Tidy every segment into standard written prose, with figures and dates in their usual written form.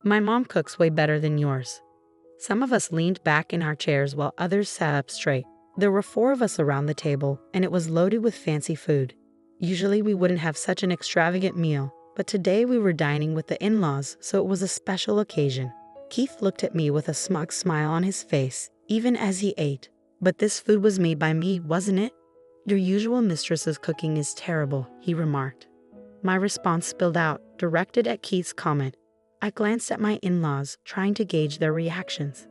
My mom cooks way better than yours. Some of us leaned back in our chairs while others sat up straight. There were 4 of us around the table, and it was loaded with fancy food. Usually we wouldn't have such an extravagant meal, but today we were dining with the in-laws, so it was a special occasion. Keith looked at me with a smug smile on his face, even as he ate. But this food was made by me, wasn't it? Your usual mistress's cooking is terrible, he remarked. My response spilled out, directed at Keith's comment. I glanced at my in-laws, trying to gauge their reactions.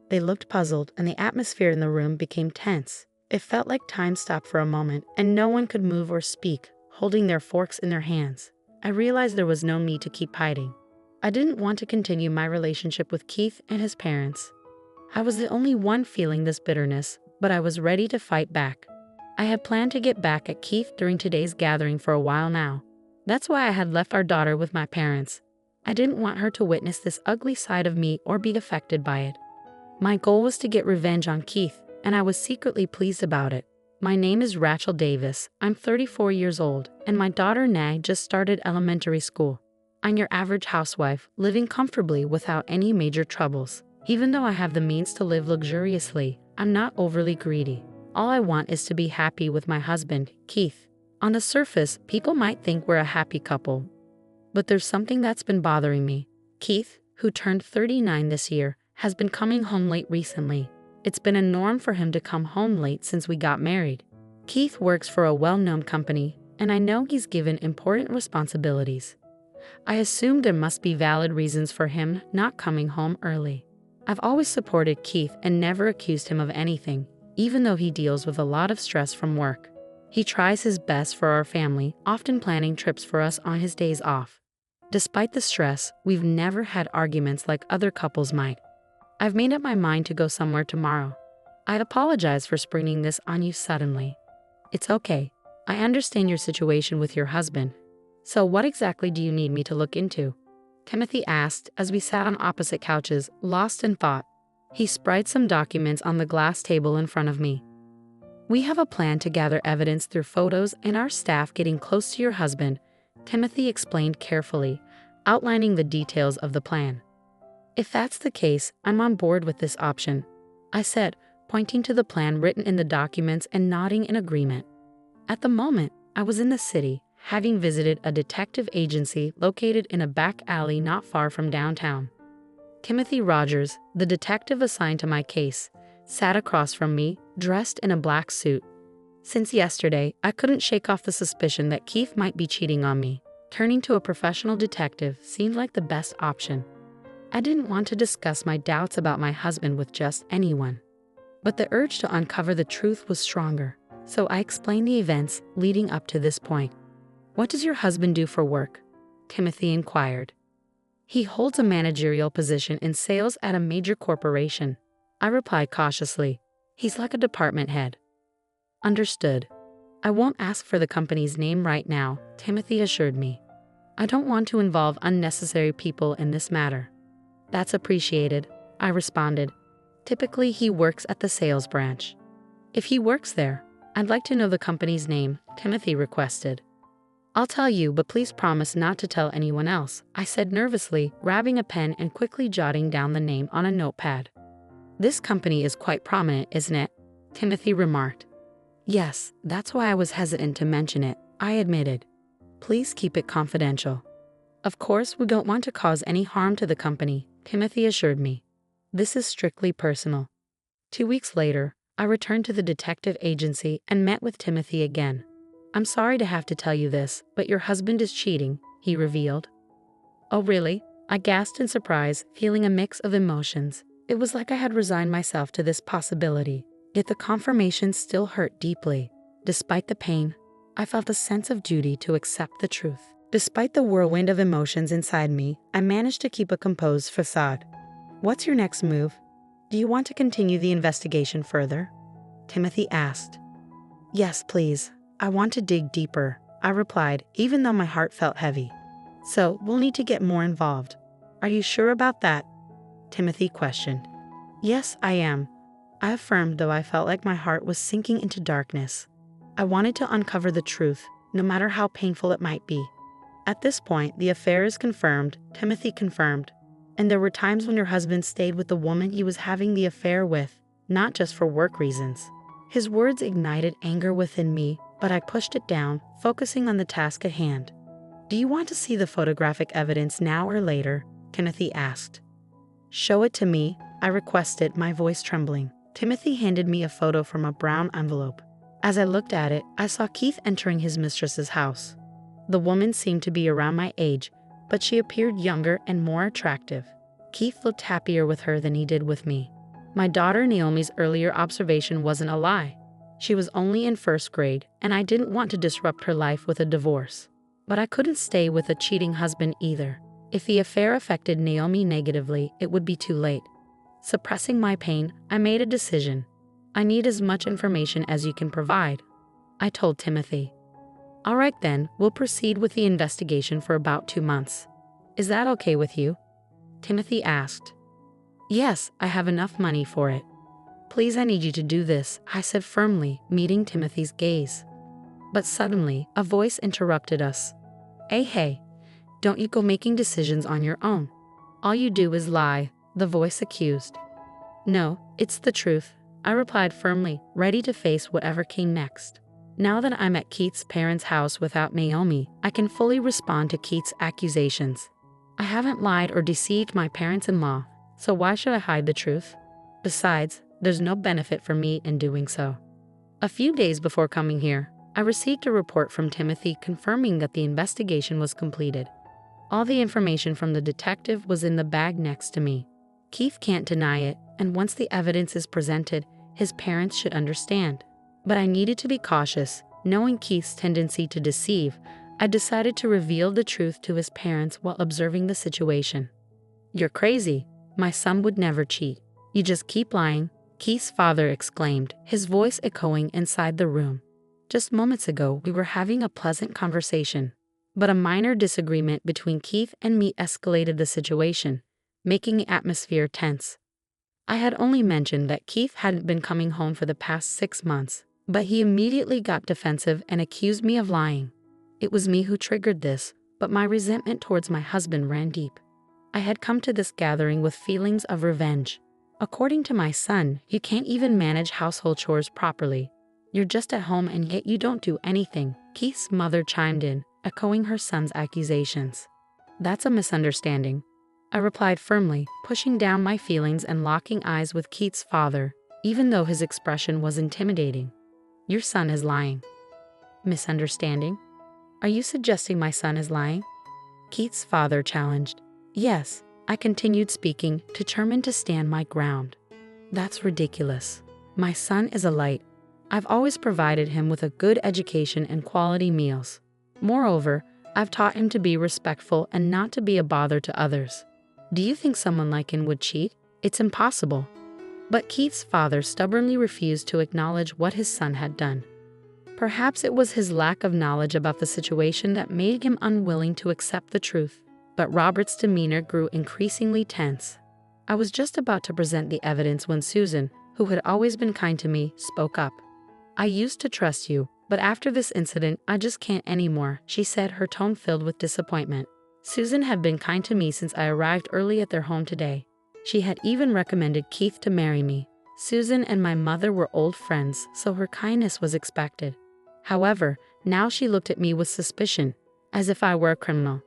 They looked puzzled, and the atmosphere in the room became tense. It felt like time stopped for a moment, and no one could move or speak, holding their forks in their hands. I realized there was no need to keep hiding. I didn't want to continue my relationship with Keith and his parents. I was the only one feeling this bitterness, but I was ready to fight back. I had planned to get back at Keith during today's gathering for a while now. That's why I had left our daughter with my parents. I didn't want her to witness this ugly side of me or be affected by it. My goal was to get revenge on Keith, and I was secretly pleased about it. My name is Rachel Davis. I'm 34 years old, and my daughter Nay just started elementary school. I'm your average housewife, living comfortably without any major troubles. Even though I have the means to live luxuriously, I'm not overly greedy. All I want is to be happy with my husband, Keith. On the surface, people might think we're a happy couple. But there's something that's been bothering me. Keith, who turned 39 this year, has been coming home late recently. It's been a norm for him to come home late since we got married. Keith works for a well-known company, and I know he's given important responsibilities. I assume there must be valid reasons for him not coming home early. I've always supported Keith and never accused him of anything, even though he deals with a lot of stress from work. He tries his best for our family, often planning trips for us on his days off. Despite the stress, we've never had arguments like other couples might. I've made up my mind to go somewhere tomorrow. I apologize for springing this on you suddenly. It's okay. I understand your situation with your husband. So what exactly do you need me to look into? Timothy asked as we sat on opposite couches, lost in thought. He spread some documents on the glass table in front of me. We have a plan to gather evidence through photos and our staff getting close to your husband, Timothy explained carefully, outlining the details of the plan. If that's the case, I'm on board with this option, I said, pointing to the plan written in the documents and nodding in agreement. At the moment, I was in the city, having visited a detective agency located in a back alley not far from downtown. Timothy Rogers, the detective assigned to my case, sat across from me, dressed in a black suit. Since yesterday, I couldn't shake off the suspicion that Keith might be cheating on me. Turning to a professional detective seemed like the best option. I didn't want to discuss my doubts about my husband with just anyone. But the urge to uncover the truth was stronger, so I explained the events leading up to this point. What does your husband do for work? Timothy inquired. He holds a managerial position in sales at a major corporation, I replied cautiously. He's like a department head. Understood. I won't ask for the company's name right now, Timothy assured me. I don't want to involve unnecessary people in this matter. That's appreciated, I responded. Typically, he works at the sales branch. If he works there, I'd like to know the company's name, Timothy requested. I'll tell you, but please promise not to tell anyone else, I said nervously, grabbing a pen and quickly jotting down the name on a notepad. This company is quite prominent, isn't it? Timothy remarked. Yes, that's why I was hesitant to mention it, I admitted. Please keep it confidential. Of course, we don't want to cause any harm to the company, Timothy assured me. This is strictly personal. 2 weeks later, I returned to the detective agency and met with Timothy again. I'm sorry to have to tell you this, but your husband is cheating, he revealed. Oh really? I gasped in surprise, feeling a mix of emotions. It was like I had resigned myself to this possibility, yet the confirmation still hurt deeply. Despite the pain, I felt a sense of duty to accept the truth. Despite the whirlwind of emotions inside me, I managed to keep a composed facade. What's your next move? Do you want to continue the investigation further? Timothy asked. Yes, please. I want to dig deeper, I replied, even though my heart felt heavy. So, we'll need to get more involved. Are you sure about that? Timothy questioned. Yes, I am, I affirmed, though I felt like my heart was sinking into darkness. I wanted to uncover the truth, no matter how painful it might be. At this point, the affair is confirmed, Timothy confirmed. And there were times when your husband stayed with the woman he was having the affair with, not just for work reasons. His words ignited anger within me, but I pushed it down, focusing on the task at hand. Do you want to see the photographic evidence now or later? Timothy asked. Show it to me, I requested, my voice trembling. Timothy handed me a photo from a brown envelope. As I looked at it, I saw Keith entering his mistress's house. The woman seemed to be around my age, but she appeared younger and more attractive. Keith looked happier with her than he did with me. My daughter Naomi's earlier observation wasn't a lie. She was only in first grade, and I didn't want to disrupt her life with a divorce. But I couldn't stay with a cheating husband either. If the affair affected Naomi negatively, it would be too late. Suppressing my pain, I made a decision. I need as much information as you can provide, I told Timothy. All right then, we'll proceed with the investigation for about 2 months. Is that okay with you? Timothy asked. Yes, I have enough money for it. Please, I need you to do this, I said firmly, meeting Timothy's gaze. But suddenly, a voice interrupted us. Hey, don't you go making decisions on your own. All you do is lie, the voice accused. No, it's the truth, I replied firmly, ready to face whatever came next. Now that I'm at Keith's parents' house without Naomi, I can fully respond to Keith's accusations. I haven't lied or deceived my parents-in-law, so why should I hide the truth? Besides, there's no benefit for me in doing so. A few days before coming here, I received a report from Timothy confirming that the investigation was completed. All the information from the detective was in the bag next to me. Keith can't deny it, and once the evidence is presented, his parents should understand. But I needed to be cautious. Knowing Keith's tendency to deceive, I decided to reveal the truth to his parents while observing the situation. You're crazy. My son would never cheat. You just keep lying, Keith's father exclaimed, his voice echoing inside the room. Just moments ago, we were having a pleasant conversation. But a minor disagreement between Keith and me escalated the situation, making the atmosphere tense. I had only mentioned that Keith hadn't been coming home for the past 6 months, but he immediately got defensive and accused me of lying. It was me who triggered this, but my resentment towards my husband ran deep. I had come to this gathering with feelings of revenge. According to my son, you can't even manage household chores properly. You're just at home and yet you don't do anything, Keith's mother chimed in, echoing her son's accusations. That's a misunderstanding, I replied firmly, pushing down my feelings and locking eyes with Keith's father, even though his expression was intimidating. Your son is lying. Misunderstanding? Are you suggesting my son is lying? Keith's father challenged. Yes, I continued speaking, determined to stand my ground. That's ridiculous. My son is a light. I've always provided him with a good education and quality meals. Moreover, I've taught him to be respectful and not to be a bother to others. Do you think someone like him would cheat? It's impossible. But Keith's father stubbornly refused to acknowledge what his son had done. Perhaps it was his lack of knowledge about the situation that made him unwilling to accept the truth. But Robert's demeanor grew increasingly tense. I was just about to present the evidence when Susan, who had always been kind to me, spoke up. I used to trust you, but after this incident, I just can't anymore, she said, her tone filled with disappointment. Susan had been kind to me since I arrived early at their home today. She had even recommended Keith to marry me. Susan and my mother were old friends, so her kindness was expected. However, now she looked at me with suspicion, as if I were a criminal.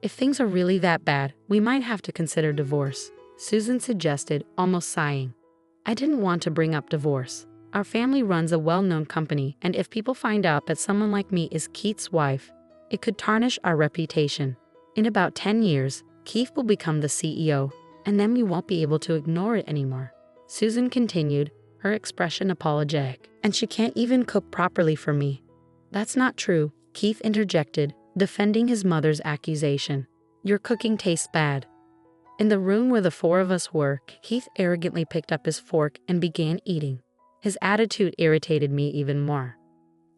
If things are really that bad, we might have to consider divorce, Susan suggested, almost sighing. I didn't want to bring up divorce. Our family runs a well-known company, and if people find out that someone like me is Keith's wife, it could tarnish our reputation. In about 10 years, Keith will become the CEO, and then we won't be able to ignore it anymore. Susan continued, her expression apologetic. And she can't even cook properly for me. That's not true, Keith interjected, defending his mother's accusation. Your cooking tastes bad. In the room where the 4 of us were, Keith arrogantly picked up his fork and began eating. His attitude irritated me even more.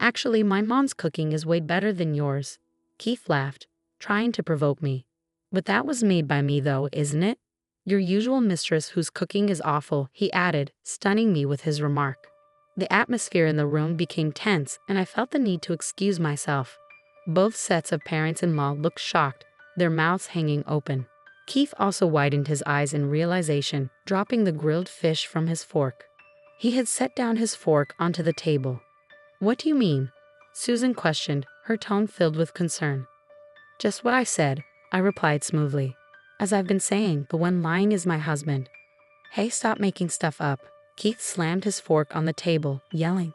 Actually, my mom's cooking is way better than yours, Keith laughed, trying to provoke me. But that was made by me though, isn't it? Your usual mistress whose cooking is awful, he added, stunning me with his remark. The atmosphere in the room became tense, and I felt the need to excuse myself. Both sets of parents-in-law looked shocked, their mouths hanging open. Keith also widened his eyes in realization, dropping the grilled fish from his fork. He had set down his fork onto the table. "What do you mean?" Susan questioned, her tone filled with concern. "Just what I said," I replied smoothly. "As I've been saying, the one lying is my husband." "Hey, stop making stuff up." Keith slammed his fork on the table, yelling.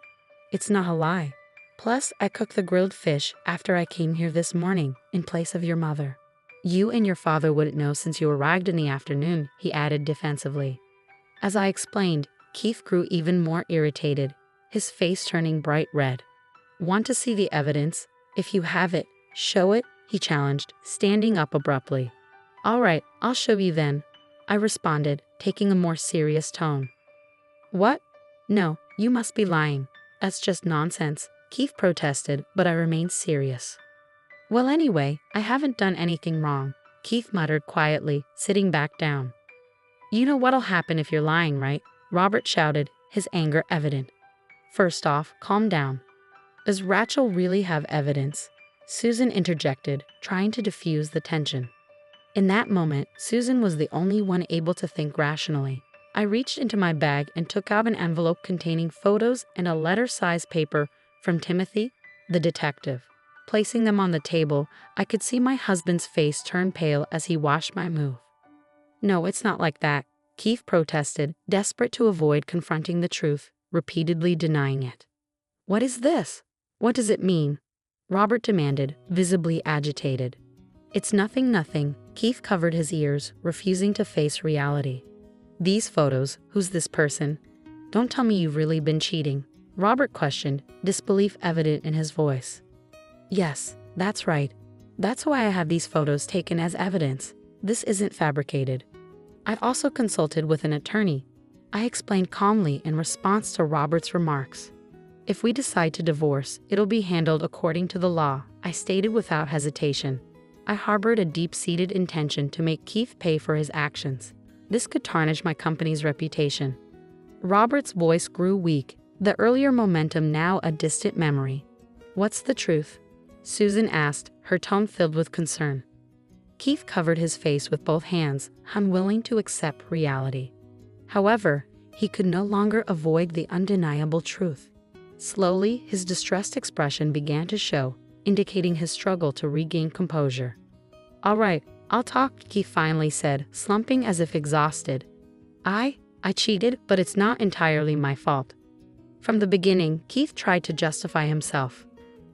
"It's not a lie. Plus, I cooked the grilled fish after I came here this morning, in place of your mother. You and your father wouldn't know since you arrived in the afternoon," he added defensively. As I explained, Keith grew even more irritated, his face turning bright red. "Want to see the evidence? If you have it, show it," he challenged, standing up abruptly. "All right, I'll show you then," I responded, taking a more serious tone. "What? No, you must be lying. That's just nonsense," Keith protested, but I remained serious. "Well, anyway, I haven't done anything wrong," Keith muttered quietly, sitting back down. "You know what'll happen if you're lying, right?" Robert shouted, his anger evident. "First off, calm down. Does Rachel really have evidence?" Susan interjected, trying to diffuse the tension. In that moment, Susan was the only one able to think rationally. I reached into my bag and took out an envelope containing photos and a letter-sized paper from Timothy, the detective. Placing them on the table, I could see my husband's face turn pale as he watched my move. "No, it's not like that," Keith protested, desperate to avoid confronting the truth, repeatedly denying it. "What is this? What does it mean?" Robert demanded, visibly agitated. "It's nothing," Keith covered his ears, refusing to face reality. "These photos, who's this person? Don't tell me you've really been cheating," Robert questioned, disbelief evident in his voice. "Yes, that's right. That's why I have these photos taken as evidence. This isn't fabricated. I've also consulted with an attorney," I explained calmly in response to Robert's remarks. "If we decide to divorce, it'll be handled according to the law," I stated without hesitation. I harbored a deep-seated intention to make Keith pay for his actions. This could tarnish my company's reputation. Robert's voice grew weak, the earlier momentum now a distant memory. "What's the truth?" Susan asked, her tone filled with concern. Keith covered his face with both hands, unwilling to accept reality. However, he could no longer avoid the undeniable truth. Slowly, his distressed expression began to show, indicating his struggle to regain composure. "All right, I'll talk," Keith finally said, slumping as if exhausted. I cheated, but it's not entirely my fault." From the beginning, Keith tried to justify himself.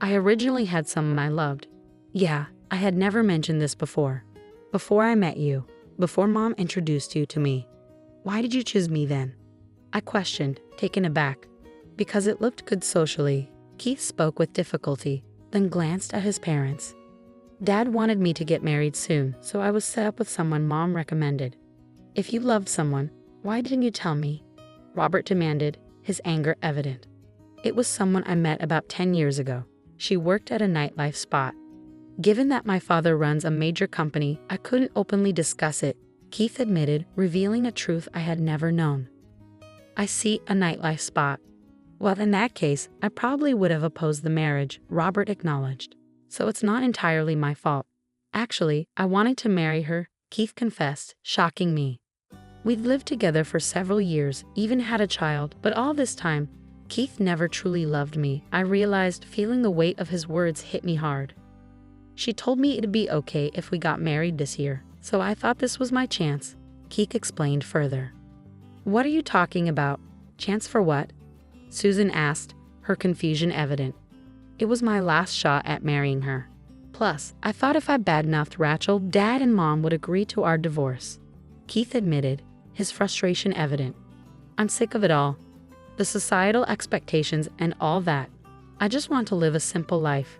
"I originally had someone I loved. Yeah, I had never mentioned this before. Before I met you, before Mom introduced you to me. Why did you choose me then?" I questioned, taken aback. "Because it looked good socially," Keith spoke with difficulty, then glanced at his parents. "Dad wanted me to get married soon, so I was set up with someone Mom recommended." "If you loved someone, why didn't you tell me?" Robert demanded, his anger evident. "It was someone I met about 10 years ago. She worked at a nightlife spot. Given that my father runs a major company, I couldn't openly discuss it," Keith admitted, revealing a truth I had never known. "I see, a nightlife spot. Well, in that case, I probably would have opposed the marriage," Robert acknowledged. "So it's not entirely my fault. Actually, I wanted to marry her," Keith confessed, shocking me. "We'd lived together for several years, even had a child, but all this time, Keith never truly loved me," I realized, feeling the weight of his words hit me hard. "She told me it'd be okay if we got married this year, so I thought this was my chance," Keith explained further. "What are you talking about? Chance for what?" Susan asked, her confusion evident. "It was my last shot at marrying her. Plus, I thought if I badmouthed Rachel, Dad and Mom would agree to our divorce," Keith admitted, his frustration evident. "I'm sick of it all. The societal expectations and all that. I just want to live a simple life.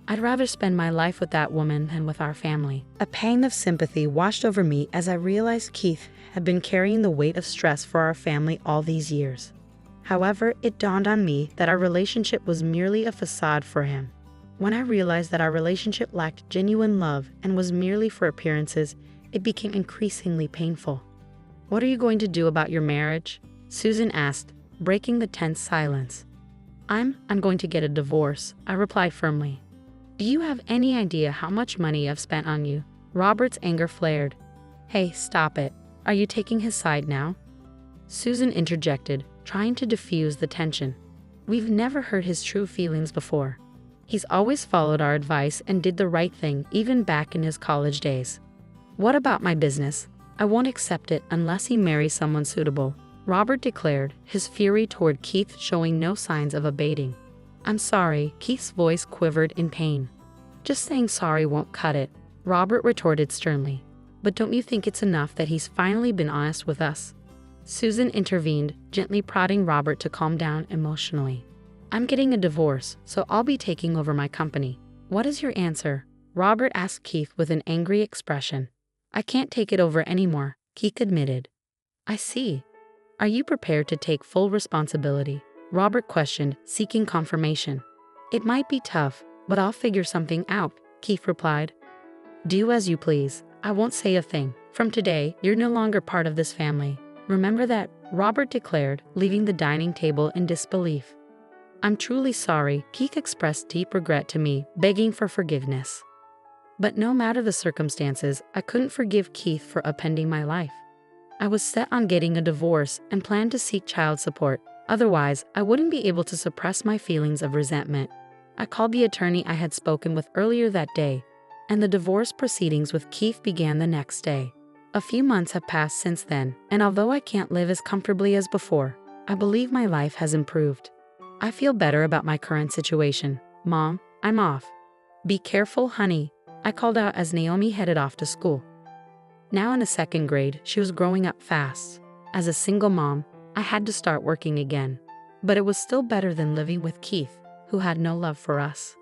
I'd rather spend my life with that woman than with our family." A pang of sympathy washed over me as I realized Keith had been carrying the weight of stress for our family all these years. However, it dawned on me that our relationship was merely a facade for him. When I realized that our relationship lacked genuine love and was merely for appearances, it became increasingly painful. "What are you going to do about your marriage?" Susan asked, breaking the tense silence. I'm going to get a divorce," I replied firmly. "Do you have any idea how much money I've spent on you?" Robert's anger flared. Hey, stop it. Are you taking his side now? Susan interjected, trying to diffuse the tension. We've never heard his true feelings before. He's always followed our advice and did the right thing even back in his college days. What about my business? I won't accept it unless he marries someone suitable, Robert declared, his fury toward Keith showing no signs of abating. I'm sorry, Keith's voice quivered in pain. Just saying sorry won't cut it, Robert retorted sternly. But don't you think it's enough that he's finally been honest with us? Susan intervened, gently prodding Robert to calm down emotionally. I'm getting a divorce, so I'll be taking over my company. What is your answer? Robert asked Keith with an angry expression. I can't take it over anymore, Keith admitted. I see. Are you prepared to take full responsibility? Robert questioned, seeking confirmation. It might be tough, but I'll figure something out, Keith replied. Do as you please. I won't say a thing. From today, you're no longer part of this family. Remember that, Robert declared, leaving the dining table in disbelief. I'm truly sorry, Keith expressed deep regret to me, begging for forgiveness. But no matter the circumstances, I couldn't forgive Keith for upending my life. I was set on getting a divorce and planned to seek child support. Otherwise, I wouldn't be able to suppress my feelings of resentment. I called the attorney I had spoken with earlier that day, and the divorce proceedings with Keith began the next day. A few months have passed since then, and although I can't live as comfortably as before, I believe my life has improved. I feel better about my current situation. Mom, I'm off. Be careful, honey, I called out as Naomi headed off to school. Now in the second grade, she was growing up fast. As a single mom, I had to start working again. But it was still better than living with Keith, who had no love for us.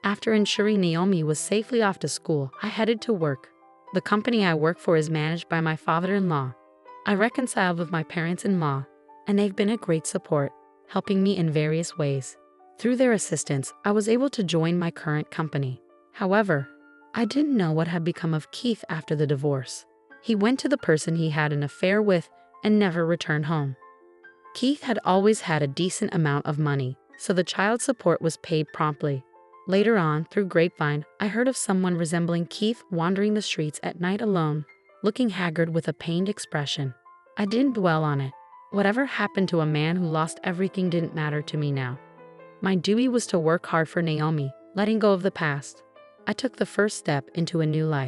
After ensuring Naomi was safely off to school, I headed to work. The company I work for is managed by my father-in-law. I reconciled with my parents-in-law, and they've been a great support, helping me in various ways. Through their assistance, I was able to join my current company. However, I didn't know what had become of Keith after the divorce. He went to the person he had an affair with and never returned home. Keith had always had a decent amount of money, so the child support was paid promptly. Later on, through grapevine, I heard of someone resembling Keith wandering the streets at night alone, looking haggard with a pained expression. I didn't dwell on it. Whatever happened to a man who lost everything didn't matter to me now. My duty was to work hard for Naomi, letting go of the past. I took the first step into a new life.